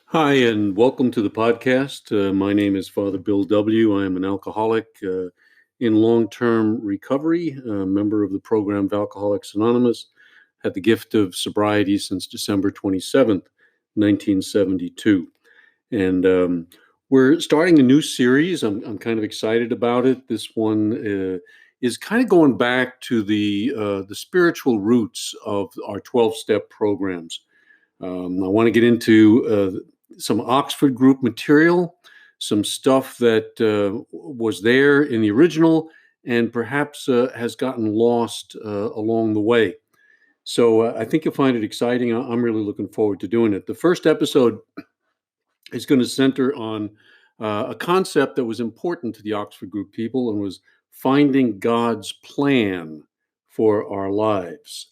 Hi, and welcome to the podcast. My name is Father Bill W. I am an alcoholic in long term recovery, a member of the program of Alcoholics Anonymous. Had the gift of sobriety since December 27th, 1972. And we're starting a new series. I'm kind of excited about it. This one is kind of going back to the spiritual roots of our 12-step programs. I want to get into some Oxford Group material, some stuff that was there in the original and perhaps has gotten lost along the way. So I think you'll find it exciting. I'm really looking forward to doing it. The first episode is going to center on a concept that was important to the Oxford Group people and was finding God's plan for our lives.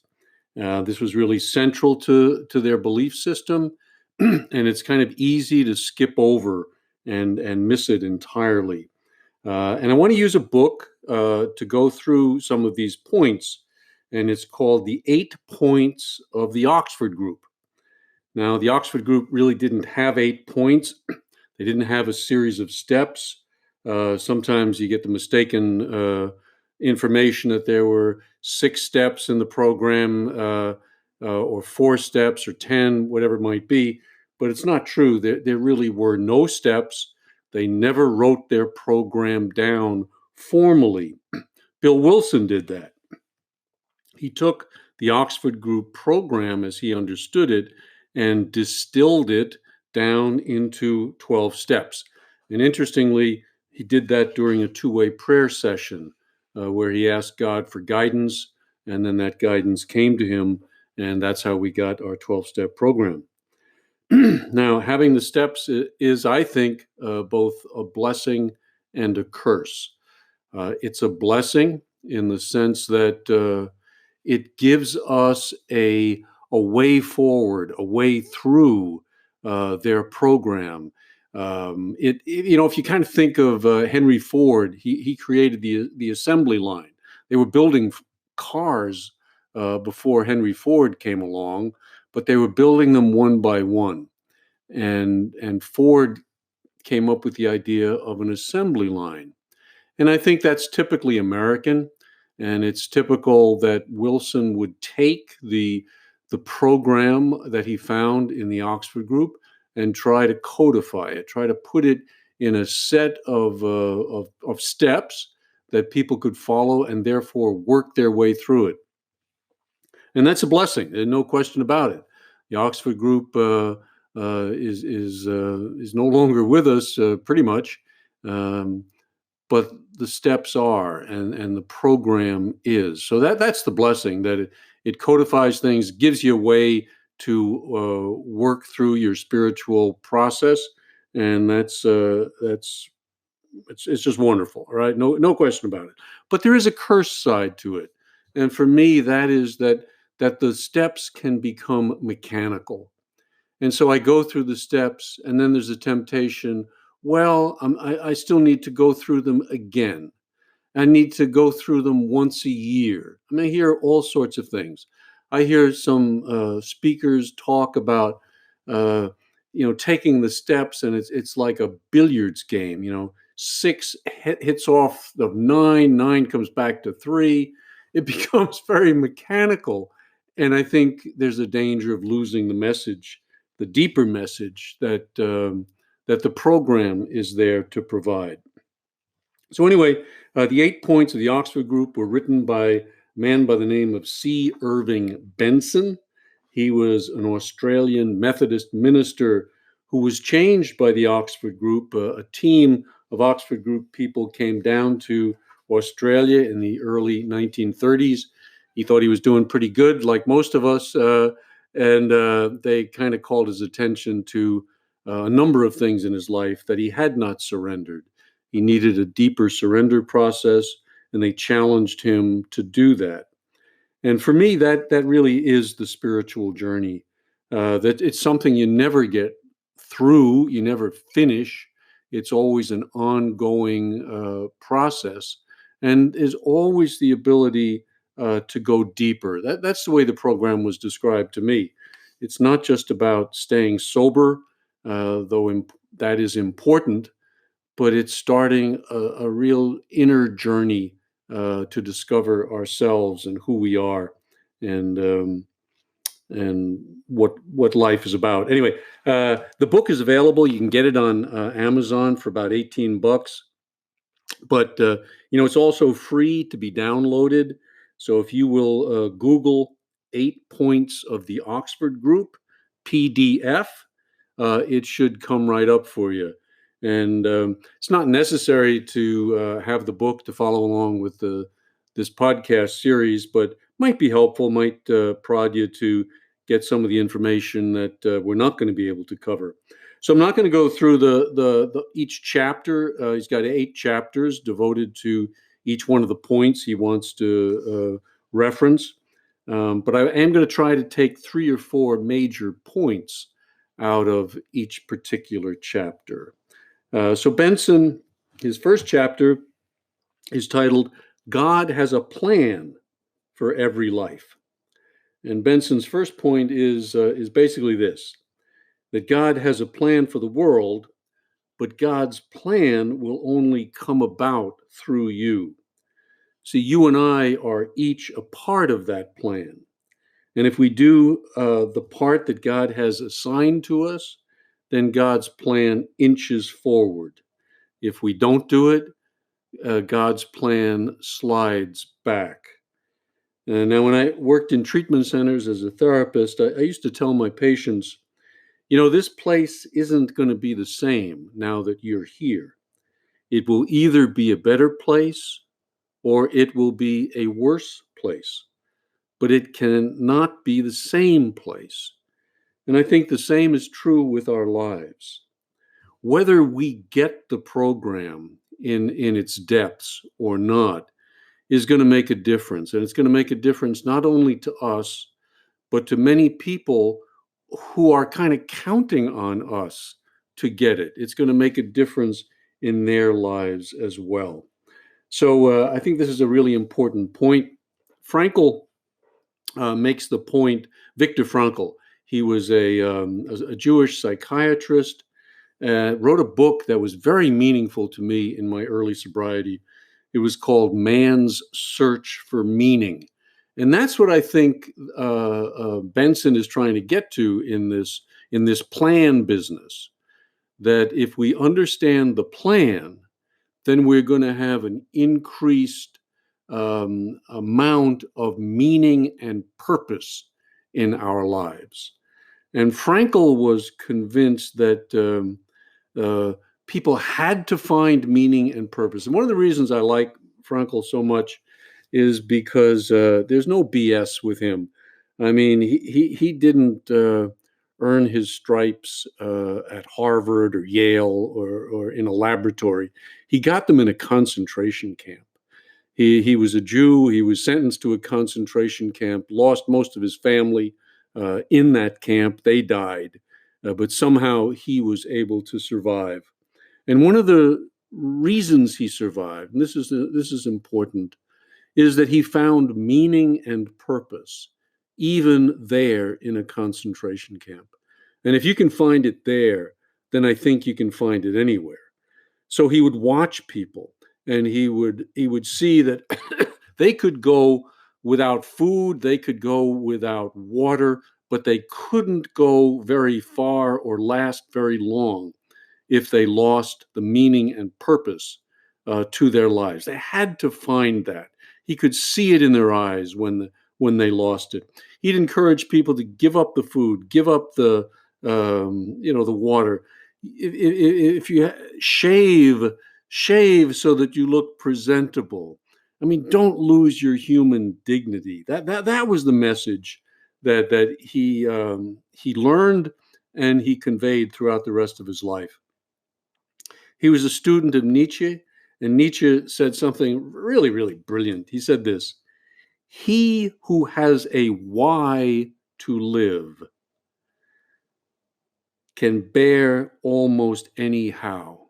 This was really central to their belief system, and it's kind of easy to skip over and miss it entirely. And I want to use a book to go through some of these points, and it's called The 8 Points of the Oxford Group. Now, the Oxford Group really didn't have 8 points. They didn't have a series of steps. Sometimes you get the mistaken information that there were 6 steps in the program, or 4 steps, or 10, whatever it might be. But it's not true. There really were no steps. They never wrote their program down formally. Bill Wilson did that. He took the Oxford Group program as he understood it and distilled it down into 12 steps. And interestingly, he did that during a two-way prayer session where he asked God for guidance, and then that guidance came to him, and that's how we got our 12-step program. Now, having the steps is, I think, both a blessing and a curse. It's a blessing in the sense that it gives us a way forward, a way through their program. If you kind of think of Henry Ford, he created the assembly line. They were building cars before Henry Ford came along, but they were building them one by one. And Ford came up with the idea of an assembly line. And I think that's typically American. And it's typical that Wilson would take the program that he found in the Oxford Group and try to codify it, try to put it in a set of steps that people could follow and therefore work their way through it. And that's a blessing. There's no question about it. The Oxford Group is no longer with us, pretty much. But the steps are, and the program is. So that's the blessing, that it codifies things, gives you a way to work through your spiritual process, and it's just wonderful, right? No question about it. But there is a curse side to it, and for me, that is that the steps can become mechanical. And so I go through the steps, and then there's a temptation. Well, I still need to go through them again. I need to go through them once a year. I mean, I hear all sorts of things. I hear some speakers talk about, taking the steps, and it's like a billiards game. 6 hits off the 9, 9 comes back to 3. It becomes very mechanical, and I think there's a danger of losing the message, the deeper message that the program is there to provide. So anyway, the 8 points of the Oxford Group were written by a man by the name of C. Irving Benson. He was an Australian Methodist minister who was changed by the Oxford Group. A team of Oxford Group people came down to Australia in the early 1930s. He thought he was doing pretty good, like most of us, and they kind of called his attention to a number of things in his life that he had not surrendered. He needed a deeper surrender process, and they challenged him to do that. And for me, that really is the spiritual journey. That it's something you never get through, you never finish. It's always an ongoing process, and is always the ability to go deeper. That's the way the program was described to me. It's not just about staying sober. though that is important, but it's starting a real inner journey to discover ourselves and who we are, and what life is about. Anyway, the book is available. You can get it on Amazon for about $18. But it's also free to be downloaded. So if you will Google 8 Points of the Oxford Group PDF, it should come right up for you. And it's not necessary to have the book to follow along with this podcast series, but might be helpful, might prod you to get some of the information that we're not going to be able to cover. So I'm not going to go through the each chapter. He's got 8 chapters devoted to each one of the points he wants to reference. But I am going to try to take 3 or 4 major points out of each particular chapter. So Benson, his first chapter is titled, God Has a Plan for Every Life. And Benson's first point is basically this, that God has a plan for the world, but God's plan will only come about through you. See, you and I are each a part of that plan. And if we do the part that God has assigned to us, then God's plan inches forward. If we don't do it, God's plan slides back. Now, when I worked in treatment centers as a therapist, I used to tell my patients, this place isn't going to be the same now that you're here. It will either be a better place or it will be a worse place, but it cannot be the same place. And I think the same is true with our lives. Whether we get the program in its depths or not is going to make a difference. And it's going to make a difference not only to us, but to many people who are kind of counting on us to get it. It's going to make a difference in their lives as well. So I think this is a really important point. Frankl makes the point, Viktor Frankl, he was a Jewish psychiatrist, wrote a book that was very meaningful to me in my early sobriety. It was called Man's Search for Meaning. And that's what I think Benson is trying to get to in this plan business, that if we understand the plan, then we're going to have an increased amount of meaning and purpose in our lives. And Frankl was convinced that people had to find meaning and purpose. And one of the reasons I like Frankl so much is because there's no BS with him. I mean, he didn't earn his stripes at Harvard or Yale or in a laboratory. He got them in a concentration camp. He was a Jew. He was sentenced to a concentration camp, lost most of his family in that camp. They died, but somehow he was able to survive. And one of the reasons he survived, and this is important, is that he found meaning and purpose even there in a concentration camp. And if you can find it there, then I think you can find it anywhere. So he would watch people, and he would see that they could go without food, they could go without water, but they couldn't go very far or last very long if they lost the meaning and purpose to their lives. They had to find that. He could see it in their eyes when they lost it. He'd encourage people to give up the food, give up the the water. If you shave so that you look presentable. I mean, don't lose your human dignity. That was the message that he learned and he conveyed throughout the rest of his life. He was a student of Nietzsche, and Nietzsche said something really, really brilliant. He said this: "He who has a why to live can bear almost any how.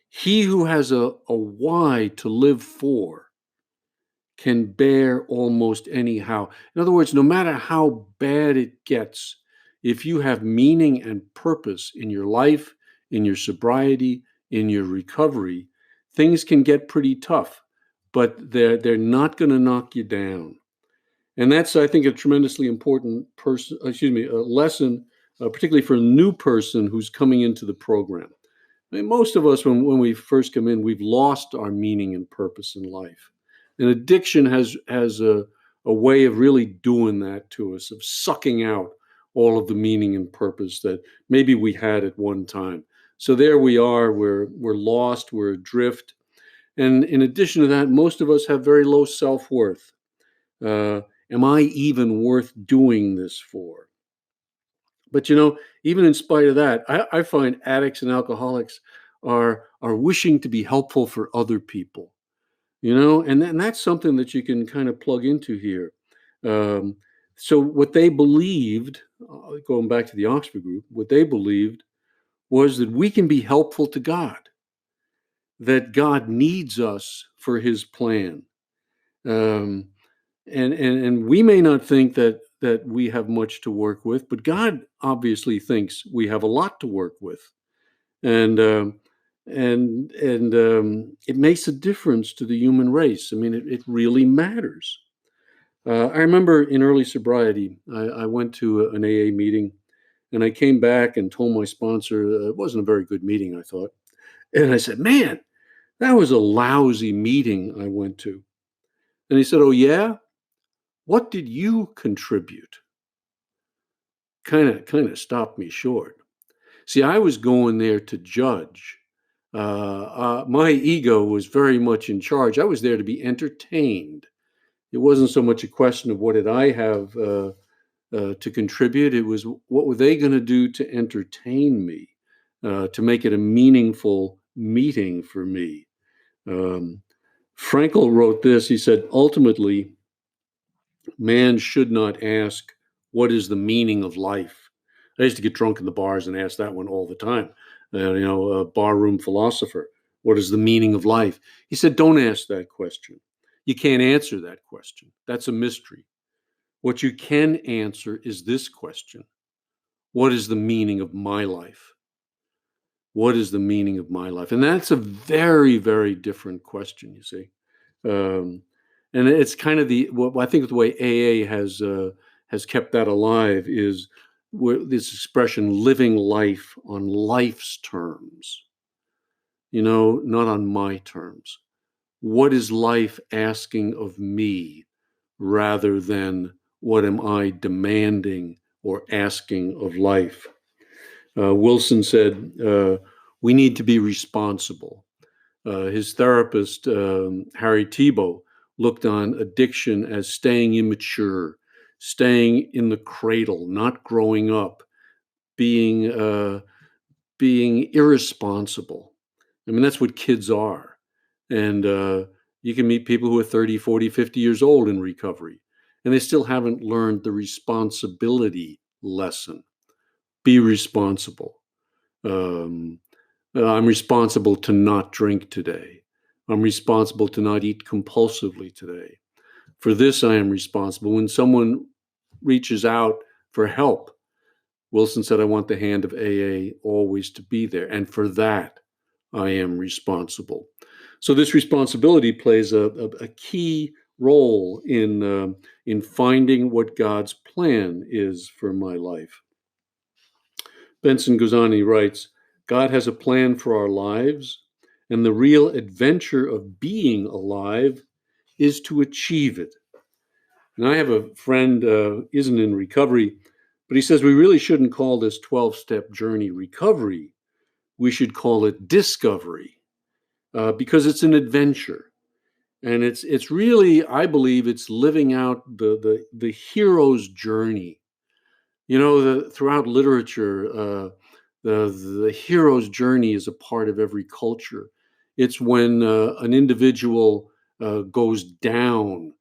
He who has a why to live for can bear almost any how." In other words, no matter how bad it gets, if you have meaning and purpose in your life, in your sobriety, in your recovery, things can get pretty tough, but they're not going to knock you down. And that's, I think, a tremendously important lesson, particularly for a new person who's coming into the program. I mean, most of us, when we first come in, we've lost our meaning and purpose in life. And addiction has a way of really doing that to us, of sucking out all of the meaning and purpose that maybe we had at one time. So there we are, we're lost, we're adrift. And in addition to that, most of us have very low self-worth. Am I even worth doing this for? But even in spite of that, I find addicts and alcoholics are wishing to be helpful for other people. And that's something that you can kind of plug into here. Um, so what they believed, going back to the Oxford group, what they believed was that we can be helpful to God, that God needs us for His plan. Um, and we may not think that we have much to work with, but God obviously thinks we have a lot to work with, and it makes a difference to the human race. I mean, it really matters. I remember in early sobriety, I went to an AA meeting, and I came back and told my sponsor it wasn't a very good meeting, I thought, and I said, "Man, that was a lousy meeting I went to." And he said, "Oh yeah? What did you contribute?" Kind of stopped me short. See, I was going there to judge. My ego was very much in charge. I was there to be entertained. It wasn't so much a question of what did I have to contribute. It was what were they going to do to entertain me, to make it a meaningful meeting for me. Um, Frankel wrote this. He said, ultimately, man should not ask, what is the meaning of life? I used to get drunk in the bars and ask that one all the time. A barroom philosopher. What is the meaning of life? He said, don't ask that question. You can't answer that question. That's a mystery. What you can answer is this question. What is the meaning of my life? What is the meaning of my life? And that's a very, very different question, you see. And it's kind of what I think the way AA has kept that alive is this expression, living life on life's terms, not on my terms. What is life asking of me rather than what am I demanding or asking of life? Wilson said, we need to be responsible. His therapist, Harry Tiebout, looked on addiction as staying immature, staying in the cradle, not growing up, being irresponsible. I mean, that's what kids are. And you can meet people who are 30, 40, 50 years old in recovery, and they still haven't learned the responsibility lesson. Be responsible. I'm responsible to not drink today. I'm responsible to not eat compulsively today. For this, I am responsible. When someone reaches out for help, Wilson said, I want the hand of AA always to be there. And for that, I am responsible. So this responsibility plays a key role in finding what God's plan is for my life. Benson Guzani writes, God has a plan for our lives, and the real adventure of being alive is to achieve it. And I have a friend isn't in recovery, but he says we really shouldn't call this 12-step journey recovery. We should call it discovery because it's an adventure. And it's really, I believe, it's living out the hero's journey. Throughout literature, the hero's journey is a part of every culture. It's when an individual goes down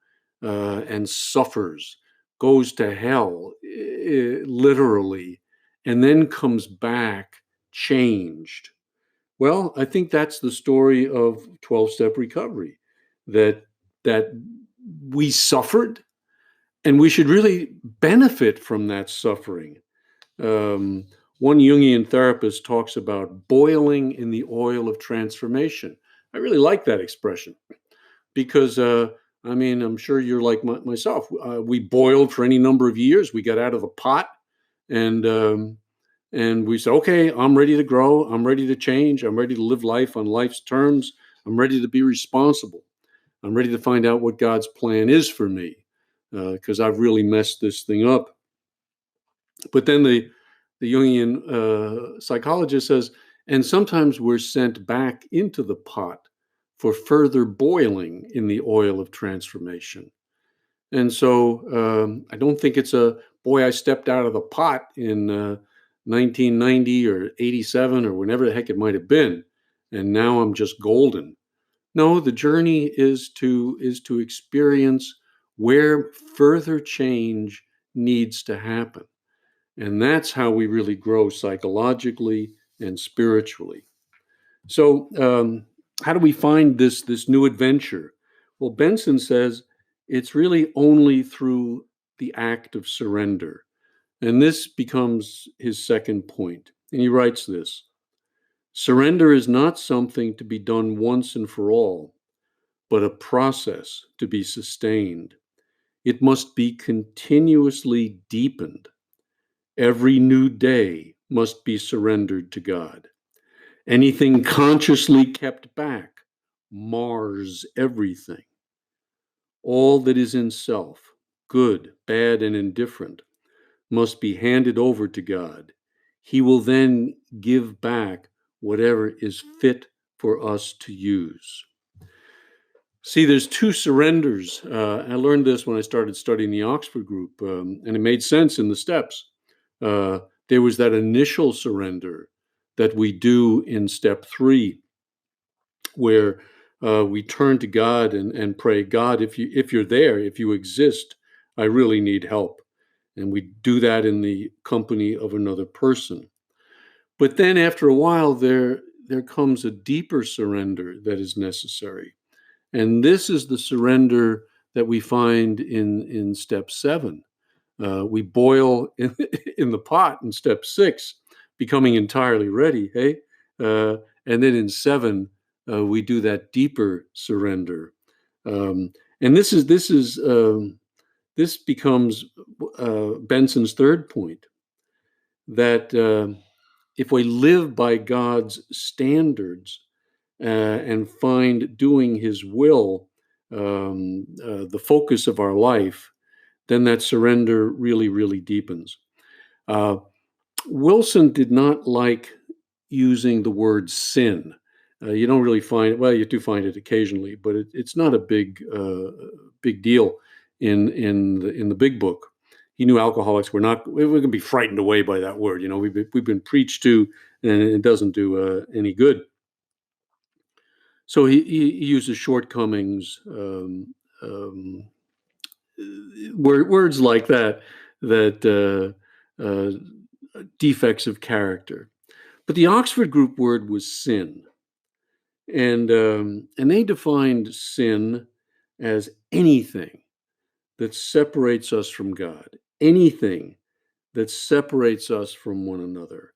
and suffers, goes to hell, literally, and then comes back changed. Well, I think that's the story of 12-step recovery, that we suffered, and we should really benefit from that suffering. Um, One Jungian therapist talks about boiling in the oil of transformation. I really like that expression because, I mean, I'm sure you're like myself. We boiled for any number of years. We got out of the pot, and we said, okay, I'm ready to grow. I'm ready to change. I'm ready to live life on life's terms. I'm ready to be responsible. I'm ready to find out what God's plan is for me because I've really messed this thing up. But then the Jungian psychologist says, and sometimes we're sent back into the pot for further boiling in the oil of transformation. And so I don't think it's a boy, I stepped out of the pot in 1990 or 87 or whenever the heck it might have been, and now I'm just golden. No, the journey is to experience where further change needs to happen. And that's how we really grow psychologically and spiritually. So, how do we find this new adventure? Well, Benson says it's really only through the act of surrender. And this becomes his second point. And he writes this: surrender is not something to be done once and for all, but a process to be sustained. It must be continuously deepened. Every new day must be surrendered to God. Anything consciously kept back mars everything. All that is in self, good, bad, and indifferent, must be handed over to God. He will then give back whatever is fit for us to use. See, there's two surrenders. I learned this when I started studying the Oxford group, and it made sense in the steps. Uh, there was that initial surrender that we do in step 3, where we turn to God and pray, God, if you're there, if you exist, I really need help. And we do that in the company of another person. But then after a while, there comes a deeper surrender that is necessary. And this is the surrender that we find in step 7. We boil in the pot in step 6, becoming entirely ready. Hey, and then in 7, we do that deeper surrender. And this becomes Benson's third point, that if we live by God's standards and find doing His will the focus of our life, then that surrender really, really deepens. Uh, Wilson did not like using the word sin. You don't really find it. Well, you do find it occasionally, but it's not a big deal in the big book. He knew alcoholics were not. We're going to be frightened away by that word. You know, we've been preached to, and it doesn't do any good. So he uses shortcomings, words like that, defects of character. But the Oxford Group word was sin, and they defined sin as anything that separates us from God, anything that separates us from one another,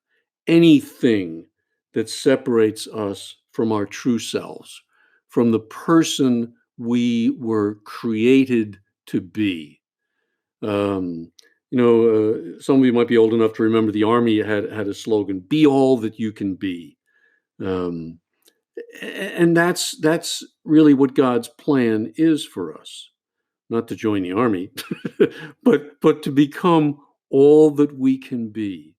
anything that separates us from our true selves, from the person we were created to be. Some of you might be old enough to remember the Army had a slogan: "Be all that you can be," um, and that's really what God's plan is for us. Not to join the Army, but to become all that we can be.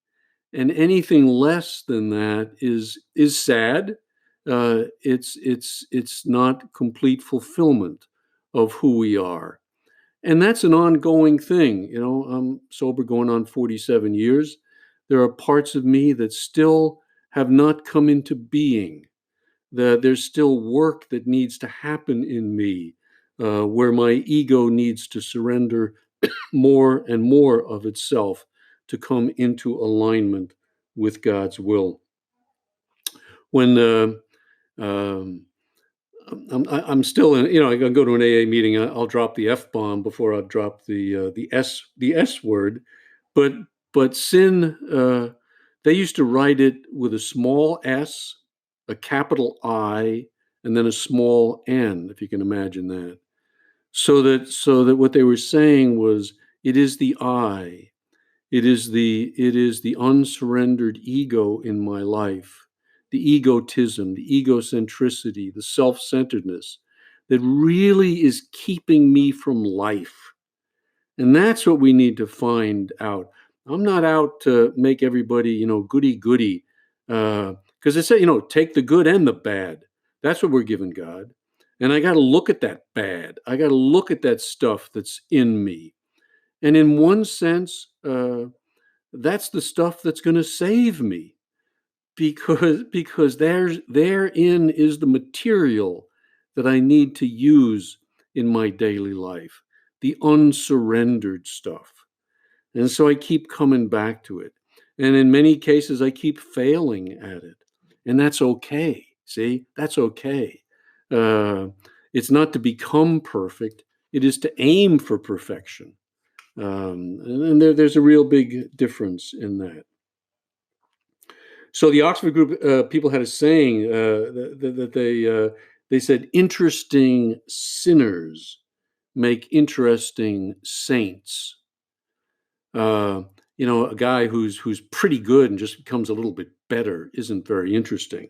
And anything less than that is sad. It's not complete fulfillment of who we are. And that's an ongoing thing. You know, I'm sober going on 47 years. There are parts of me that still have not come into being. There's still work that needs to happen in me, where my ego needs to surrender more and more of itself to come into alignment with God's will. When um, I'm still in, I go to an AA meeting. I'll drop the F bomb before I drop the S word, but But sin, they used to write it with a small s, a capital I, and then a small n, if you can imagine that. So that what they were saying was, it is the I, it is the unsurrendered ego in my life, the egotism, the egocentricity, the self-centeredness that really is keeping me from life. And that's what we need to find out. I'm not out to make everybody, goody goody, because they say, take the good and the bad. That's what we're giving God. And I got to look at that bad. I got to look at that stuff that's in me. And in one sense, that's the stuff that's going to save me, because therein is the material that I need to use in my daily life, the unsurrendered stuff. And so I keep coming back to it. And in many cases, I keep failing at it. And that's okay. See, that's okay. Uh, it's not to become perfect, it is to aim for perfection. And there's a real big difference in that. So the Oxford group people had a saying that they said, interesting sinners make interesting saints. Uh, a guy who's pretty good and just becomes a little bit better isn't very interesting.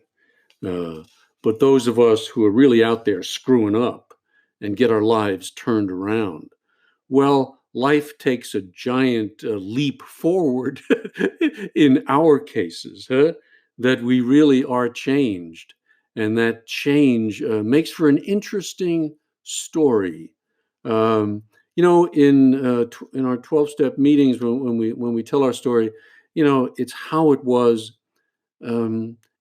But those of us who are really out there screwing up and get our lives turned around, well, life takes a giant leap forward in our cases, that we really are changed. And that change makes for an interesting story. In our 12-step meetings, when we tell our story, it's how it was.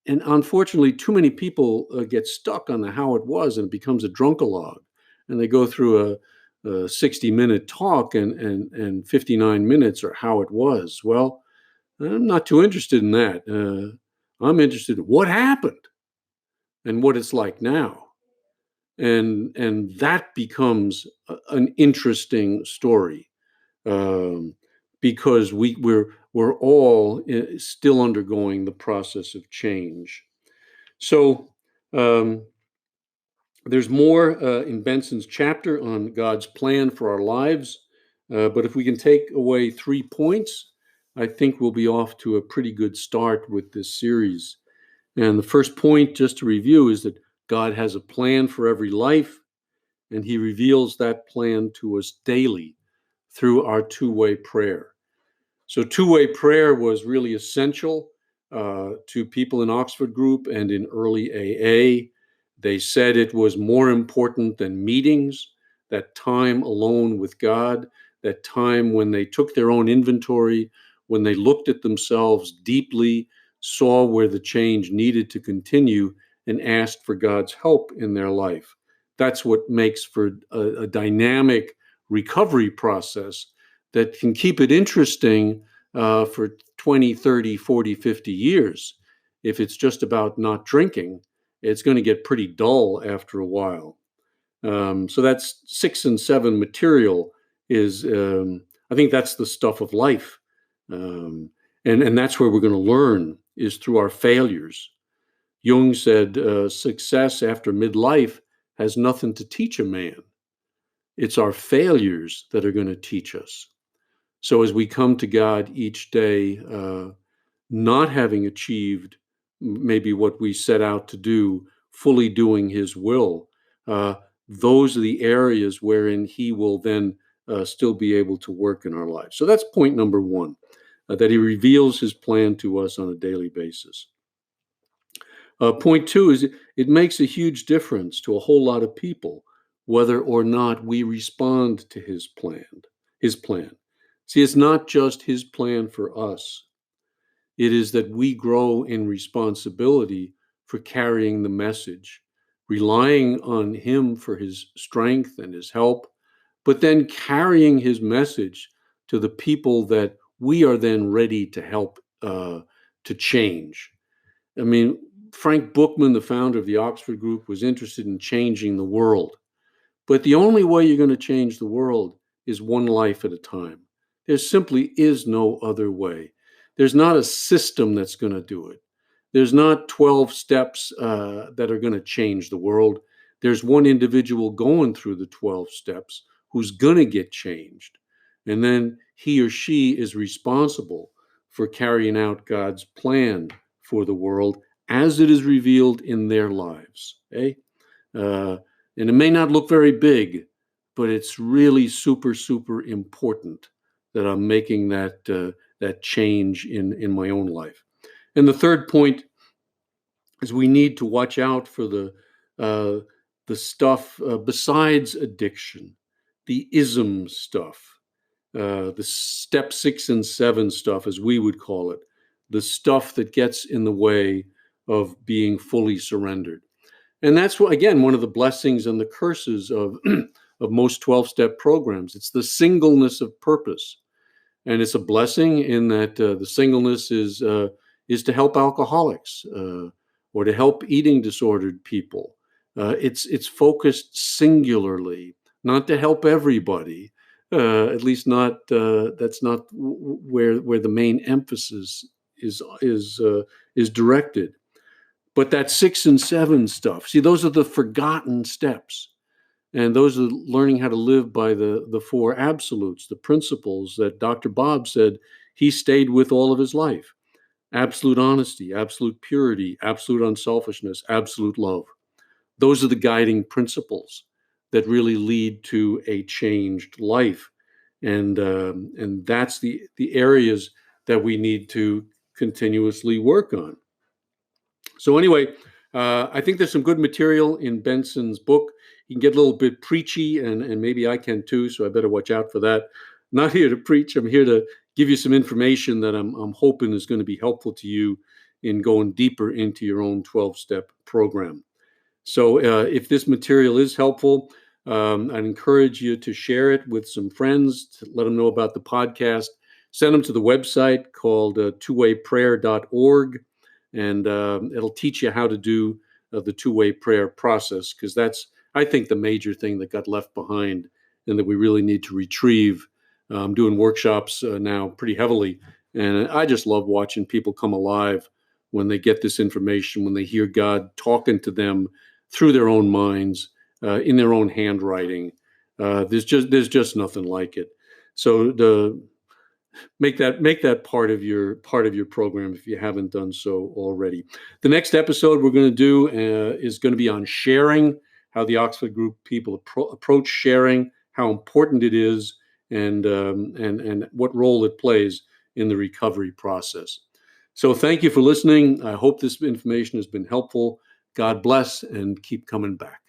And unfortunately, too many people get stuck on the how it was, and it becomes a drunkalogue. And they go through a 60-minute talk, and 59 minutes are how it was. Well, I'm not too interested in that. I'm interested in what happened and what it's like now. And that becomes an interesting story, um, because we're all still undergoing the process of change. So there's more in Benson's chapter on God's plan for our lives. But if we can take away 3 points, I think we'll be off to a pretty good start with this series. And the first point, just to review, is that God has a plan for every life, and he reveals that plan to us daily through our two-way prayer. So two-way prayer was really essential to people in Oxford Group and in early AA. They said it was more important than meetings, that time alone with God, that time when they took their own inventory, when they looked at themselves deeply, saw where the change needed to continue, and asked for God's help in their life. That's what makes for a dynamic recovery process that can keep it interesting for 20, 30, 40, 50 years. If it's just about not drinking, it's going to get pretty dull after a while. So that's 6 and 7 material is, I think that's the stuff of life. And that's where we're going to learn, is through our failures. Jung said, success after midlife has nothing to teach a man. It's our failures that are going to teach us. So as we come to God each day, not having achieved maybe what we set out to do, fully doing his will, those are the areas wherein he will then still be able to work in our lives. So that's point number 1, that he reveals his plan to us on a daily basis. Point 2 is it makes a huge difference to a whole lot of people whether or not we respond to his plan. See, it's not just his plan for us. It is that we grow in responsibility for carrying the message, relying on him for his strength and his help, but then carrying his message to the people that we are then ready to help to change. I mean, Frank Bookman, the founder of the Oxford Group, was interested in changing the world. But the only way you're going to change the world is one life at a time. There simply is no other way. There's not a system that's going to do it. There's not 12 steps that are going to change the world. There's one individual going through the 12 steps who's going to get changed. And then he or she is responsible for carrying out God's plan for the world as it is revealed in their lives. Okay? And it may not look very big, but it's really super, super important that I'm making that change in my own life. And the third point is we need to watch out for the stuff besides addiction, the ism stuff, the step 6 and 7 stuff, as we would call it, the stuff that gets in the way of being fully surrendered. And that's what, again, one of the blessings and the curses of of most 12-step programs. It's the singleness of purpose, and it's a blessing in that the singleness is to help alcoholics or to help eating disordered people. It's focused singularly, not to help everybody. At least not that's not where the main emphasis is directed. But that 6 and 7 stuff, see, those are the forgotten steps. And those are learning how to live by the 4 absolutes, the principles that Dr. Bob said he stayed with all of his life. Absolute honesty, absolute purity, absolute unselfishness, absolute love. Those are the guiding principles that really lead to a changed life. And that's the areas that we need to continuously work on. So anyway, I think there's some good material in Benson's book. He can get a little bit preachy, and maybe I can too, so I better watch out for that. Not here to preach. I'm here to give you some information that I'm hoping is going to be helpful to you in going deeper into your own 12-step program. So if this material is helpful, I'd encourage you to share it with some friends, to let them know about the podcast. Send them to the website called twowayprayer.org. And it'll teach you how to do the two-way prayer process, because that's, I think, the major thing that got left behind and that we really need to retrieve. I'm doing workshops now pretty heavily, and I just love watching people come alive when they get this information, when they hear God talking to them through their own minds, in their own handwriting. There's just nothing like it. So make that part of your program if you haven't done so already. The next episode we're going to do is going to be on sharing, how the Oxford Group people approach sharing, how important it is, and what role it plays in the recovery process. So thank you for listening. I hope this information has been helpful. God bless, and keep coming back.